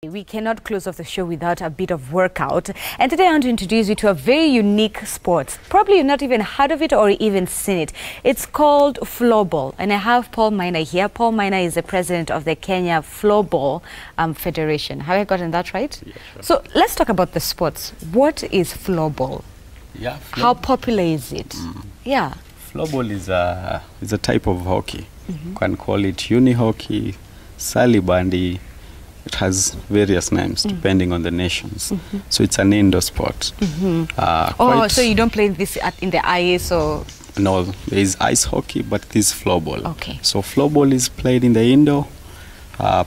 We cannot close off the show without a bit of workout. And today I want to introduce you to a very unique sport. Probably you've not even heard of it or even seen it. It's called Floorball. And I have Paul Maina here. Paul Maina is the president of the Kenya Floorball Federation. Have I gotten that right? Yeah, sure. So let's talk about the sports. What is Floorball? Yeah, how popular is it? Yeah. Floorball is a type of hockey. You can call it uni hockey, sally bandy. It has various names depending on the nations. So it's an indoor sport. So you don't play this in the ice or? No, there is ice hockey, but this is floorball. Okay. So floorball is played in the indoor,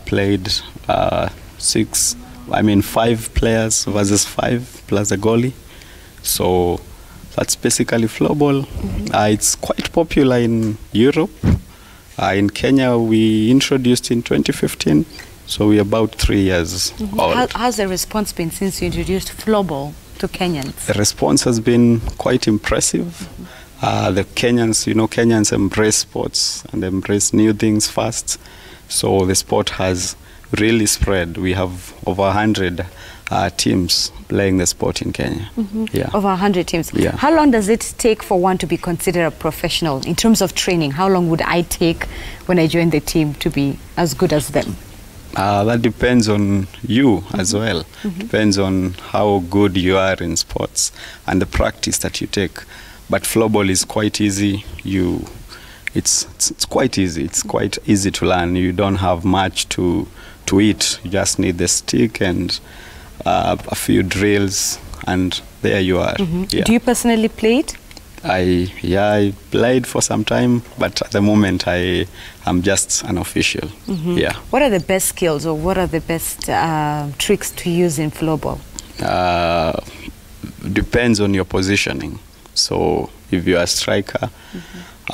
played 5 players versus 5 plus a goalie. So that's basically floorball. It's quite popular in Europe. In Kenya, we introduced in 2015. So we're about 3 years old. How's the response been since you introduced Floorball to Kenyans? The response has been quite impressive. The Kenyans, Kenyans embrace sports and embrace new things fast. So the sport has really spread. We have over 100 teams playing the sport in Kenya. Yeah. Over 100 teams. Yeah. How long does it take for one to be considered a professional in terms of training? How long would I take when I join the team to be as good as them? That depends on you as well. Depends on how good you are in sports and the practice that you take. But floorball is quite easy. It's quite easy. It's quite easy to learn. You don't have much to eat. You just need the stick and a few drills, and there you are. Yeah. Do you personally play it? I played for some time, but at the moment I am just an official. Yeah. What are the best skills or what are the best tricks to use in floorball? Depends on your positioning. So if you are a striker,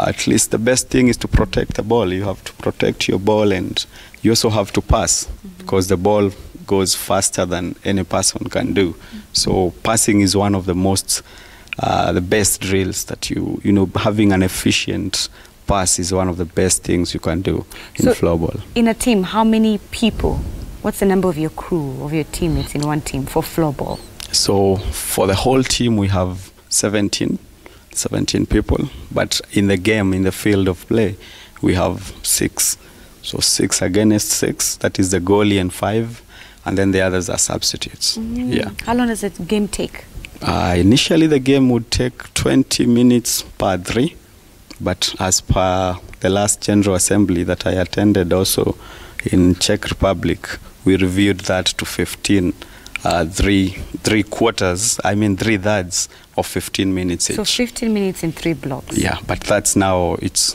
at least the best thing is to protect the ball. You have to protect your ball, and you also have to pass because the ball goes faster than any person can do. So passing is one of the most the best drills that having an efficient pass is one of the best things you can do in floorball. In a team, how many people? What's the number of your crew, of your teammates in one team for floorball? So for the whole team, we have 17 people. But in the game, in the field of play, we have 6. So 6 against 6. That is the goalie and 5. And then the others are substitutes. Yeah. How long does the game take? Initially, the game would take 20 minutes per 3, but as per the last General Assembly that I attended also in Czech Republic, we reviewed that to 15, 3 thirds of 15 minutes each. So 15 minutes in 3 blocks. Yeah, but that's now, it's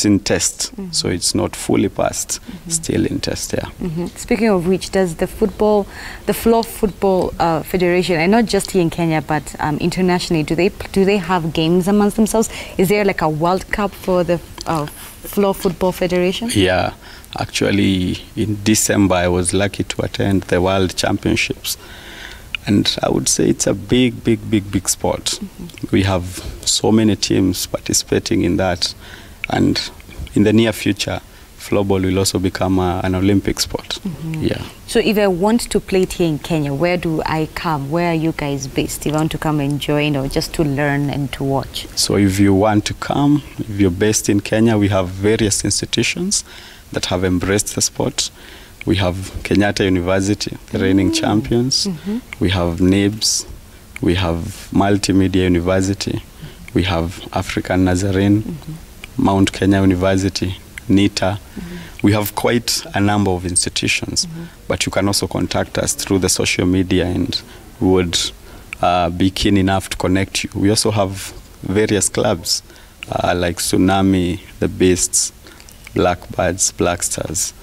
in test, so it's not fully passed, still in test, yeah. Speaking of which, does the Floor Football Federation, and not just here in Kenya, but internationally, do they have games amongst themselves? Is there like a World Cup for the Floor Football Federation? Yeah, actually in December I was lucky to attend the World Championships. And I would say it's a big sport. We have so many teams participating in that. And in the near future, floorball will also become an Olympic sport. Yeah. So if I want to play it here in Kenya, where do I come? Where are you guys based? If I want to come and join or just to learn and to watch? So if you want to come, if you're based in Kenya, we have various institutions that have embraced the sport. We have Kenyatta University, the reigning champions. We have NIBS. We have Multimedia University. We have African Nazarene, Mount Kenya University, NITA. We have quite a number of institutions, but you can also contact us through the social media and we would be keen enough to connect you. We also have various clubs like Tsunami, The Beasts, Blackbirds, Black Stars.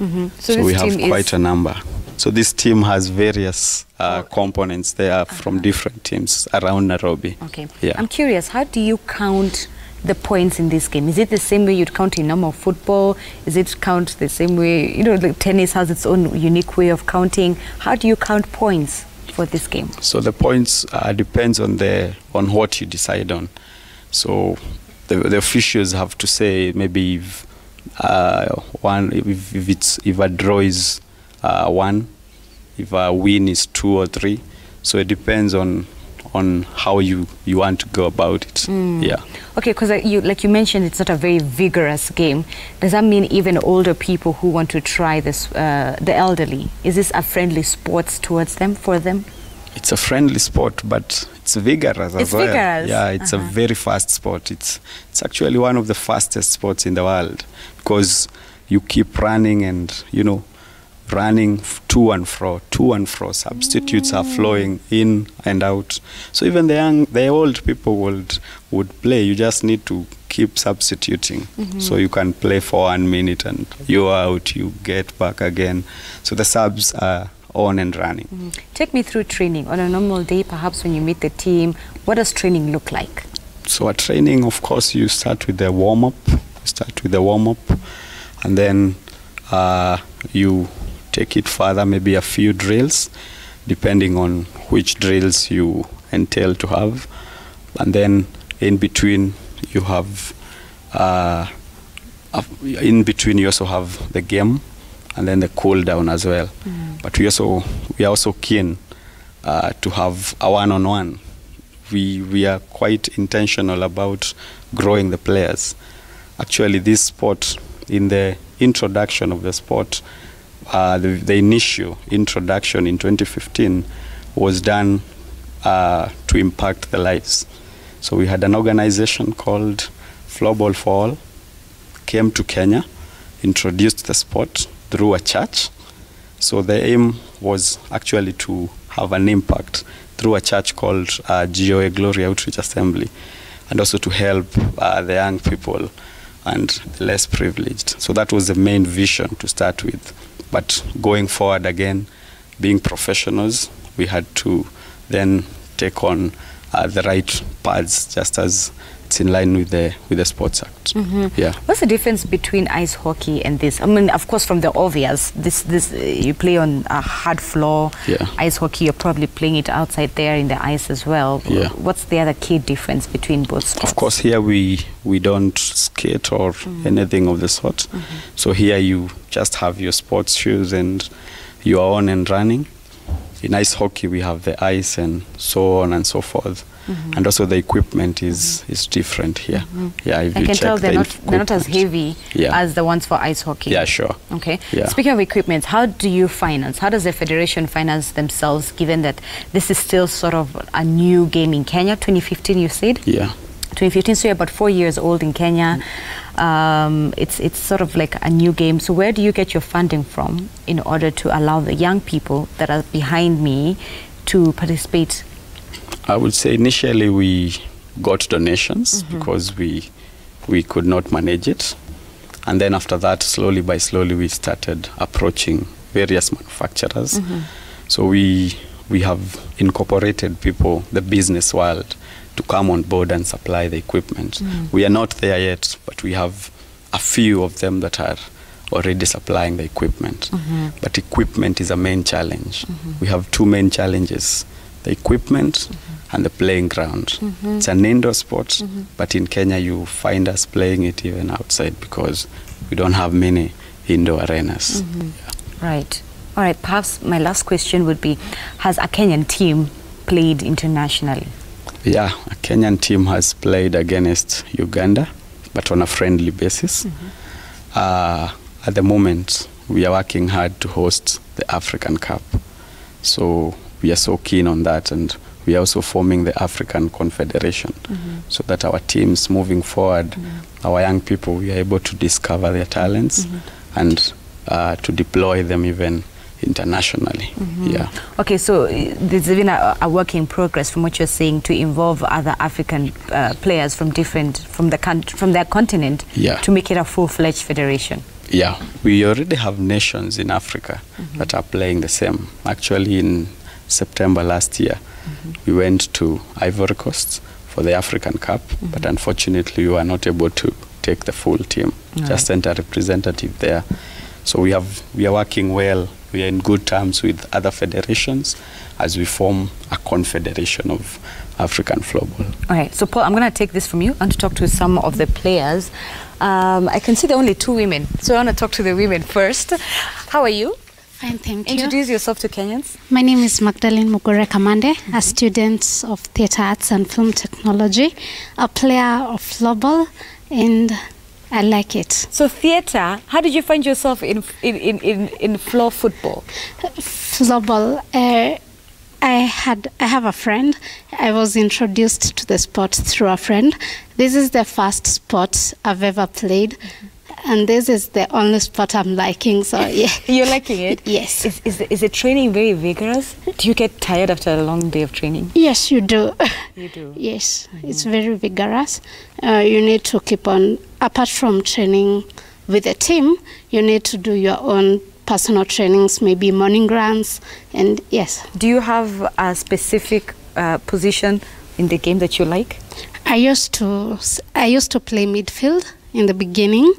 So we have quite a number. So this team has various components. They are from different teams around Nairobi. Okay. Yeah. I'm curious, how do you count the points in this game? Is it the same way you'd count in normal football? Is it count the same way, like tennis has its own unique way of counting? How do you count points for this game? So the points depends on what you decide on. So the officials have to say maybe if a draw is 1, if a win is 2 or 3. So it depends on how you want to go about it. Yeah. Okay, because like you mentioned, it's not a very vigorous game. Does that mean even older people who want to try this, the elderly, is this a friendly sport towards them, for them? It's a friendly sport, but it's vigorous as well. Vigorous. Yeah, it's a very fast sport. It's actually one of the fastest sports in the world, because you keep running and, you know, running to and fro. Substitutes are flowing in and out. So even the old people would play. You just need to keep substituting. So you can play for 1 minute and you're out, you get back again. So the subs are on and running. Take me through training. On a normal day, perhaps when you meet the team, what does training look like? So at training, of course, you start with the warm-up. And then you take it further, maybe a few drills, depending on which drills you entail to have. And then in between you have, you also have the game, and then the cool down as well. But we are also keen to have a one-on-one. We are quite intentional about growing the players. Actually, this sport, in the introduction of the sport, the initial introduction in 2015 was done to impact the lives. So we had an organization called Floorball for All, came to Kenya, introduced the sport through a church. So the aim was actually to have an impact through a church called GOA Glory Outreach Assembly, and also to help the young people and the less privileged. So that was the main vision to start with. But going forward again, being professionals, we had to then take on the right paths, just as it's in line with the Sports Act. Yeah. What's the difference between ice hockey and this? I mean, of course, from the obvious, this you play on a hard floor. Yeah. Ice hockey, you're probably playing it outside there in the ice as well. Yeah. What's the other key difference between both sports? Of course, here we don't skate or anything of the sort. So here you just have your sports shoes and you are on and running. In ice hockey, we have the ice and so on and so forth. And also the equipment is different here. Yeah, if I you can check tell they're not as equipment. heavy Yeah. as the ones for ice hockey. Yeah, sure. Okay. Yeah. Speaking of equipment, how do you finance? How does the federation finance themselves, given that this is still sort of a new game in Kenya? 2015, you said? Yeah. 2015, so you're about 4 years old in Kenya. It's sort of like a new game. So where do you get your funding from in order to allow the young people that are behind me to participate? I would say initially we got donations because we could not manage it. And then after that, slowly by slowly, we started approaching various manufacturers. So we have incorporated people, the business world, to come on board and supply the equipment. We are not there yet, but we have a few of them that are already supplying the equipment. But equipment is a main challenge. We have two main challenges: the equipment and the playing ground. It's an indoor sport, but in Kenya you find us playing it even outside because we don't have many indoor arenas. Right. All right, perhaps my last question would be, has a Kenyan team played internationally? Yeah, a Kenyan team has played against Uganda, but on a friendly basis. At the moment, we are working hard to host the African Cup. So we are so keen on that, and we are also forming the African Confederation, so that our teams moving forward, our young people, we are able to discover their talents and to deploy them even internationally. Yeah. Okay, so there's even a work in progress from what you're saying to involve other African players from their continent to make it a full-fledged federation. Yeah, we already have nations in Africa that are playing the same. Actually, in September last year, we went to Ivory Coast for the African Cup, but unfortunately we were not able to take the full team, just sent a representative there. So we are working well. We are in good terms with other federations as we form a confederation of African floorball. All right, so Paul, I'm going to take this from you. I want to talk to some of the players. I can see there are only 2 women, so I want to talk to the women first. How are you? Fine, thank you. Introduce yourself to Kenyans. My name is Magdalene Mugore Kamande, a student of Theatre Arts and Film Technology, a player of Floorball, and I like it. So theatre, how did you find yourself in floor football? Floorball, I have a friend. I was introduced to the sport through a friend. This is the first sport I've ever played. And this is the only sport I'm liking, so yeah. You're liking it? Yes. Is the training very vigorous? Do you get tired after a long day of training? Yes, you do. You do? Yes, it's very vigorous. You need to keep on, apart from training with a team, you need to do your own personal trainings, maybe morning runs, and yes. Do you have a specific position in the game that you like? I used to play midfield in the beginning,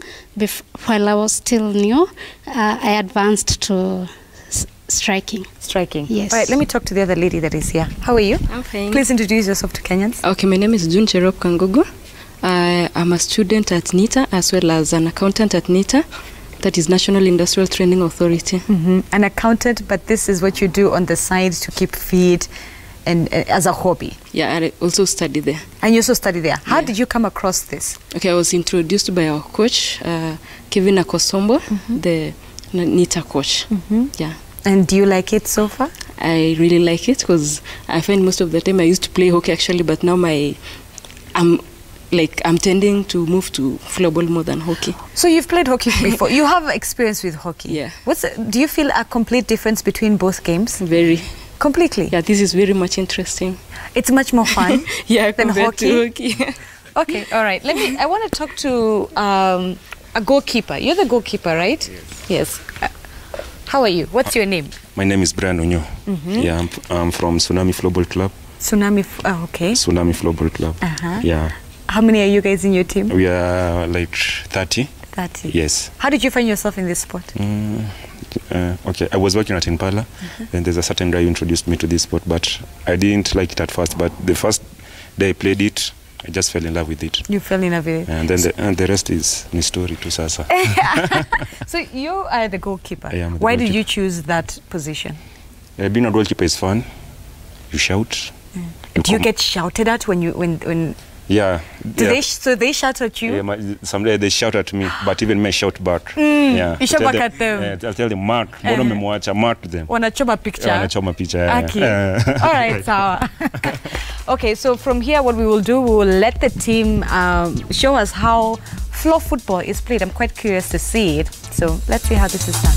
while I was still new. I advanced to striking. Striking. Yes. All right, let me talk to the other lady that is here. How are you? I'm fine. Please introduce yourself to Kenyans. Okay, my name is June Cherop Kangugu. I'm a student at NITA as well as an accountant at NITA, that is National Industrial Training Authority. An accountant, but this is what you do on the side to keep fit and as a hobby. Yeah, I also study there. And you also study there. How did you come across this? Okay, I was introduced by our coach, Kevin Akosombo, the NITA coach. Yeah. And do you like it so far? I really like it because I find most of the time I used to play hockey actually, but now I'm tending to move to floorball more than hockey. So you've played hockey before. You have experience with hockey. Yeah. Do you feel a complete difference between both games? Very. Completely? Yeah, this is very much interesting. It's much more fun yeah, than hockey? To hockey. Okay, all right. I want to talk to a goalkeeper. You're the goalkeeper, right? Yes. How are you? What's your name? My name is Brian Onyo. Yeah, I'm from Tsunami Floorball Club. Okay. Tsunami Floorball Club. Yeah. How many are you guys in your team? We are like 30. 30. Yes. How did you find yourself in this sport? Okay, I was working at Impala, and there's a certain guy who introduced me to this sport, but I didn't like it at first. But the first day I played it, I just fell in love with it. You fell in love with it. And then the rest is my story to Sasa. So you are the goalkeeper. I am the Why did goalkeeper. you choose that position? Being a goalkeeper is fun. You shout. Do you get shouted at when Yeah. So they shout at you? Yeah, someday they shout at me, but even me shout back. Yeah. You shout back at them? I'll tell them, mark. Mark them. Wanachoma picture? Wanachoma picture. Okay. All right, sawa. Okay, so from here what we will do, we will let the team show us how floor football is played. I'm quite curious to see it. So let's see how this is done.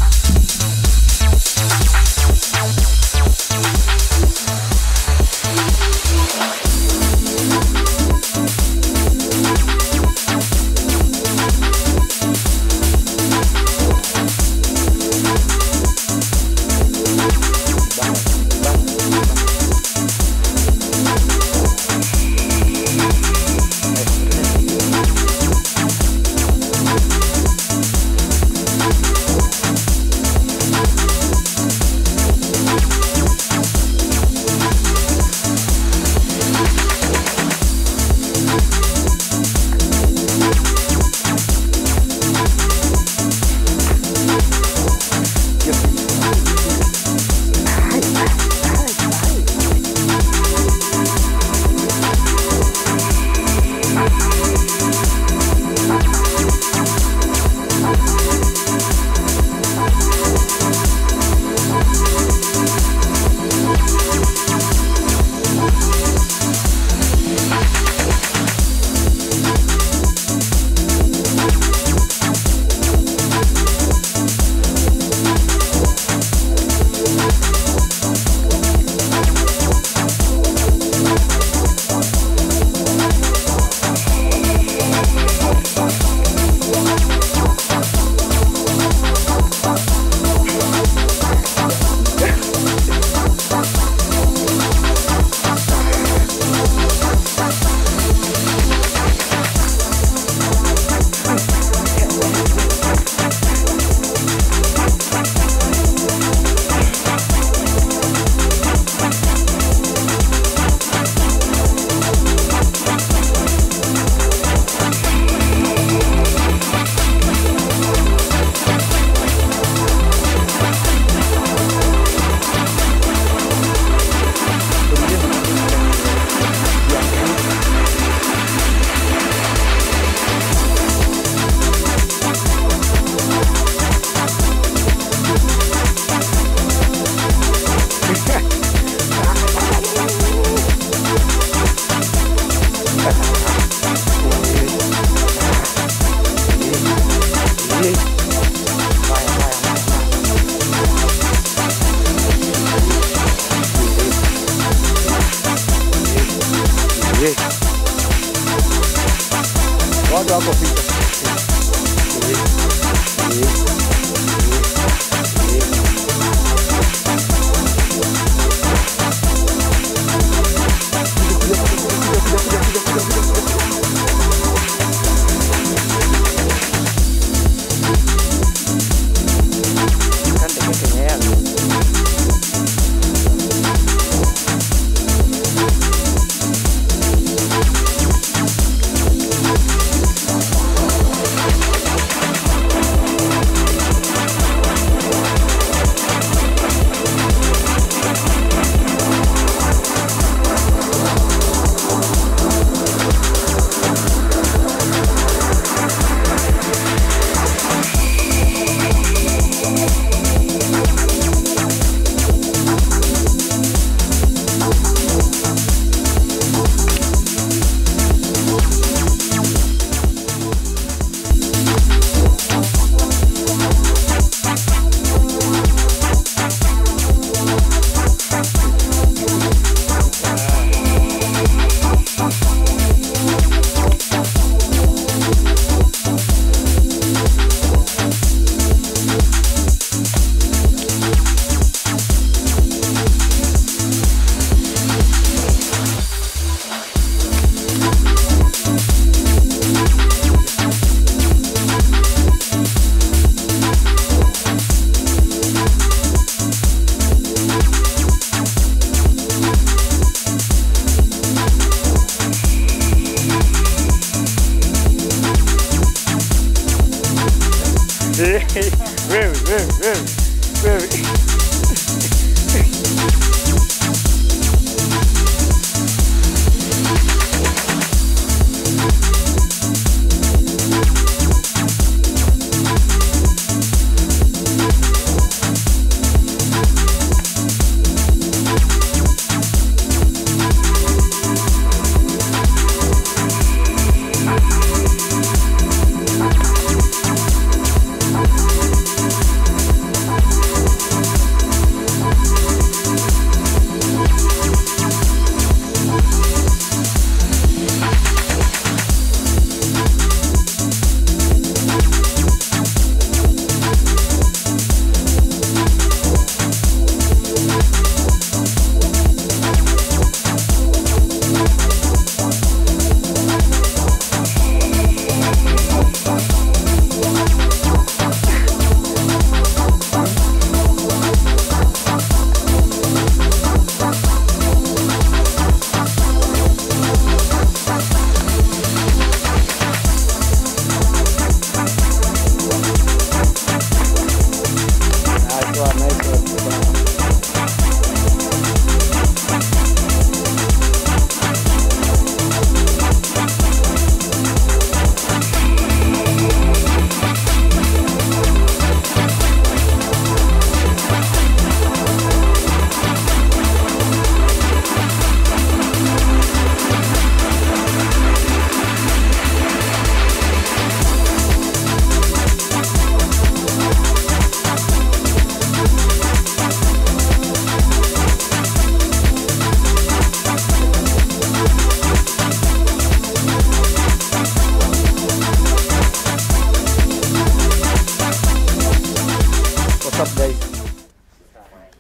wako picha.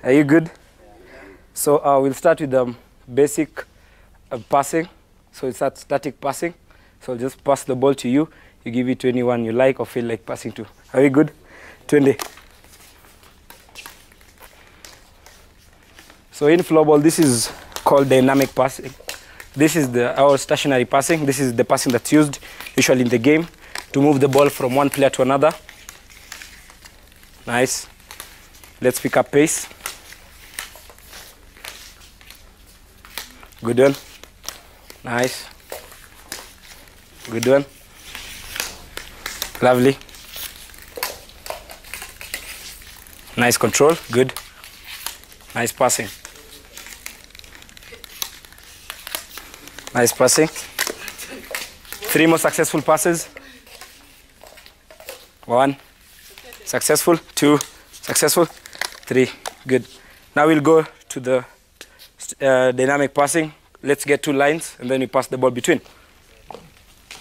Are you good? So we'll start with basic passing. So it's that static passing. So I'll just pass the ball to you. You give it to anyone you like or feel like passing to. Are we good? 20. So in floorball, this is called dynamic passing. This is our stationary passing. This is the passing that's used usually in the game to move the ball from one player to another. Nice. Let's pick up pace. Good one. Nice. Good one. Lovely. Nice control. Good. Nice passing. Nice passing. 3 more successful passes. 1. Successful. 2. Successful. 3. Good. Now we'll go to the dynamic passing. Let's get 2 lines and then we pass the ball between.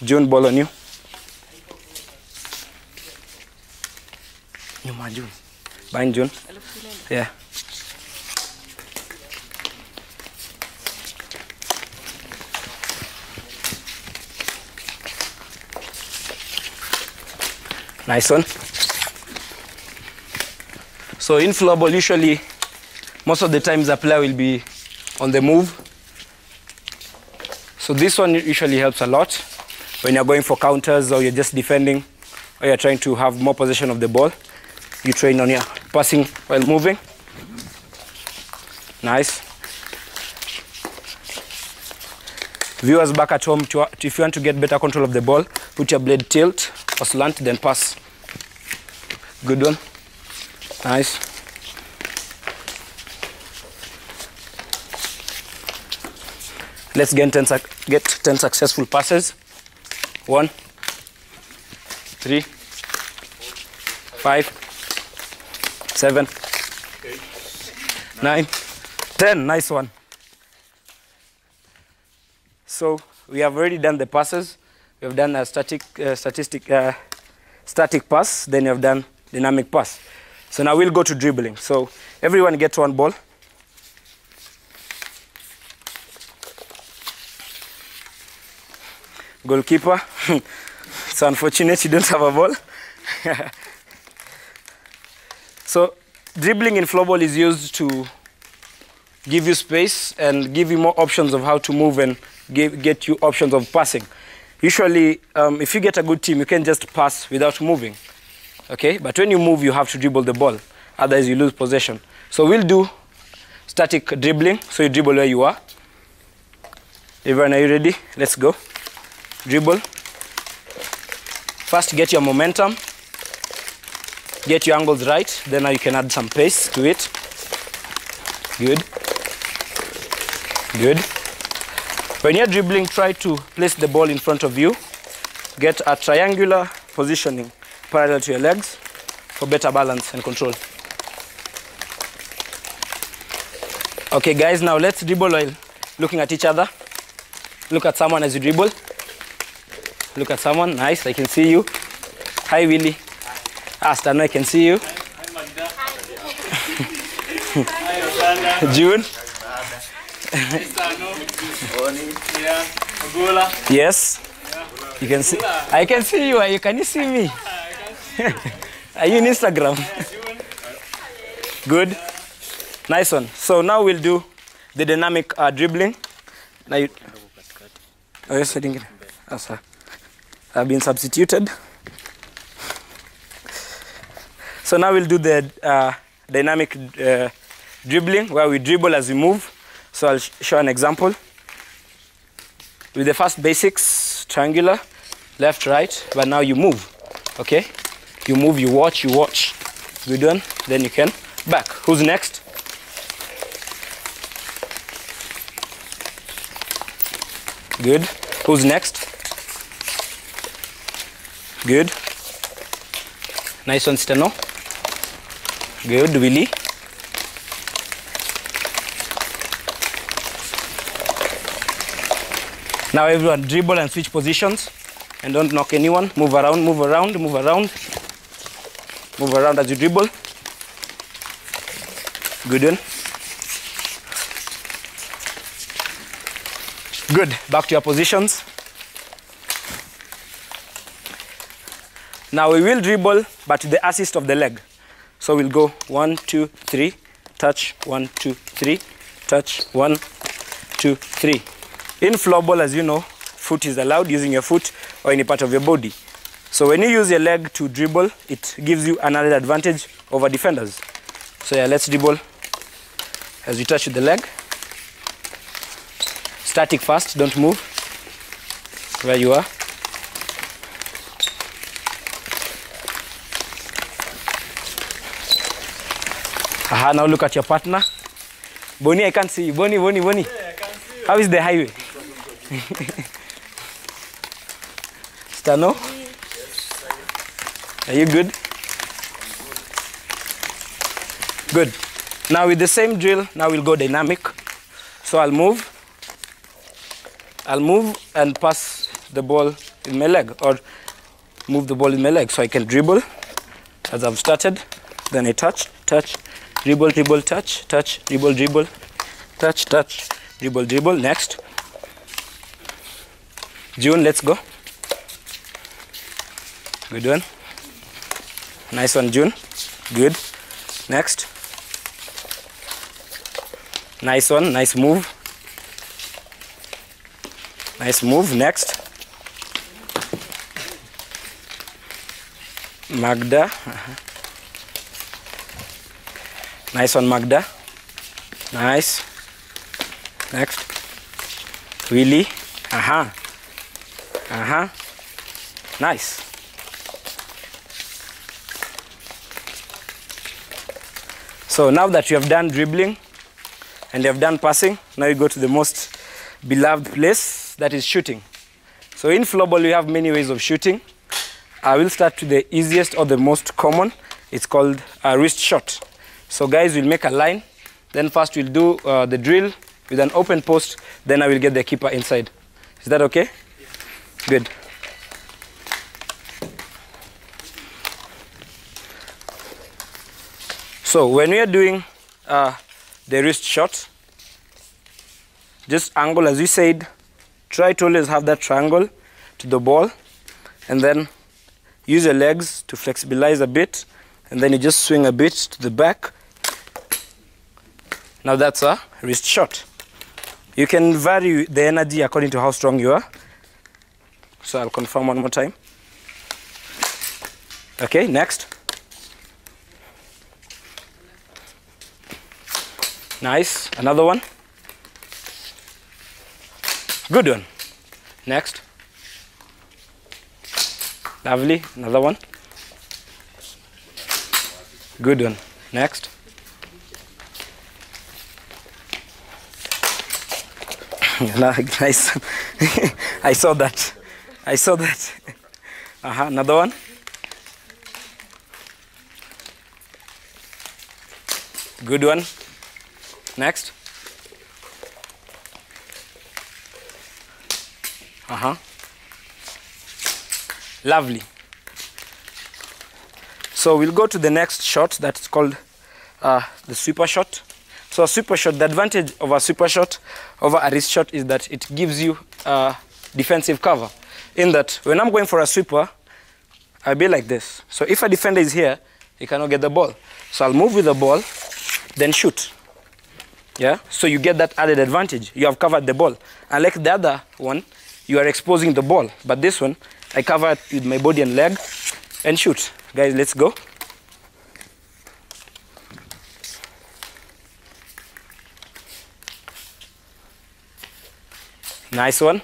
June, ball on you. June. Behind June. Yeah. Nice one. So in floorball, usually, most of the times the player will be on the move. So this one usually helps a lot when you're going for counters or you're just defending or you're trying to have more possession of the ball. You train on your passing while moving. Nice. Viewers back at home, if you want to get better control of the ball, put your blade tilt or slant, then pass. Good one. Nice. Let's get 10 successful passes. 1, 3, 5, 7, 9, 10. Nice one. So we have already done the passes. We have done a static pass. Then you have done dynamic pass. So now we'll go to dribbling. So everyone gets one ball. Goalkeeper. It's unfortunate you don't have a ball. So dribbling in floorball is used to give you space and give you more options of how to move and get you options of passing. Usually, if you get a good team, you can just pass without moving. Okay, but when you move, you have to dribble the ball. Otherwise, you lose possession. So we'll do static dribbling. So you dribble where you are. Everyone, are you ready? Let's go. Dribble. First, get your momentum. Get your angles right. Then now you can add some pace to it. Good. Good. When you're dribbling, try to place the ball in front of you. Get a triangular positioning parallel to your legs for better balance and control. Okay, guys, now let's dribble while looking at each other. Look at someone as you dribble. Look at someone. Nice, I can see you. Hi, Willie. Stano, I can see you. June. Yes. You can see. I can see you. Can you see me? Are you on Instagram? Good. Nice one. So now we'll do the dynamic dribbling. Now you. Oh, yes, I didn't get it. Oh, sorry. I've been substituted. So now we'll do the dynamic dribbling where we dribble as we move. So I'll show an example. With the first basics, triangular, left, right, but now you move, okay? You move, you watch. Good one, then you can back. Who's next? Good. Who's next? Good. Nice one, Steno. Good, Willie. Now everyone dribble and switch positions and don't knock anyone. Move around, move around, move around. Move around as you dribble. Good one. Good, back to your positions. Now we will dribble, but to the assist of the leg. So we'll go 1, 2, 3, touch, 1, 2, 3, touch, 1, 2, 3. In floorball, as you know, foot is allowed, using your foot or any part of your body. So when you use your leg to dribble, it gives you another advantage over defenders. So yeah, let's dribble as you touch with the leg. Static first, don't move. Where you are. Aha, now look at your partner. Bonnie, I can't see you. Bonnie. Yeah, I can see you. How is the highway? Stano? Are you good? Good. Now with the same drill, now we'll go dynamic. So I'll move and pass the ball in my leg, or move the ball in my leg. So I can dribble as I've started. then I touch, dribble, dribble, touch, dribble, dribble, touch, dribble, dribble. Next. June, let's go. Good one. Nice one, June. Good. Next. Nice one, nice move. Nice move. Next. Magda. Nice one, Magda. Nice. Next. Willie. Nice. So now that you have done dribbling and you have done passing, now you go to the most beloved place, that is shooting. So in floorball, we have many ways of shooting. I will start with the easiest or the most common. It's called a wrist shot. So guys, we'll make a line. Then first we'll do the drill with an open post. Then I will get the keeper inside. Is that okay? Yeah. Good. So when we are doing the wrist shot, just angle, as we said, try to always have that triangle to the ball, and then use your legs to flexibilize a bit, and then you just swing a bit to the back. Now that's a wrist shot. You can vary the energy according to how strong you are. So I'll confirm one more time. Okay, next. Nice, another one. Good one. Next. Lovely, another one. Good one. Next. Nice. I saw that. Another one. Good one. Next. Lovely. So we'll go to the next shot that's called the sweeper shot. So a sweeper shot, the advantage of a sweeper shot over a wrist shot is that it gives you defensive cover. In that, when I'm going for a sweeper, I'll be like this. So if a defender is here, he cannot get the ball. So I'll move with the ball, then shoot. Yeah, so you get that added advantage. You have covered the ball. Unlike the other one, you are exposing the ball. But this one, I cover it with my body and leg and shoot. Guys, let's go. Nice one.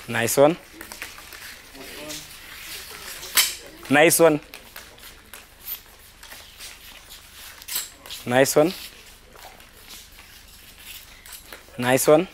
Nice one. Nice one. Nice one. Nice one.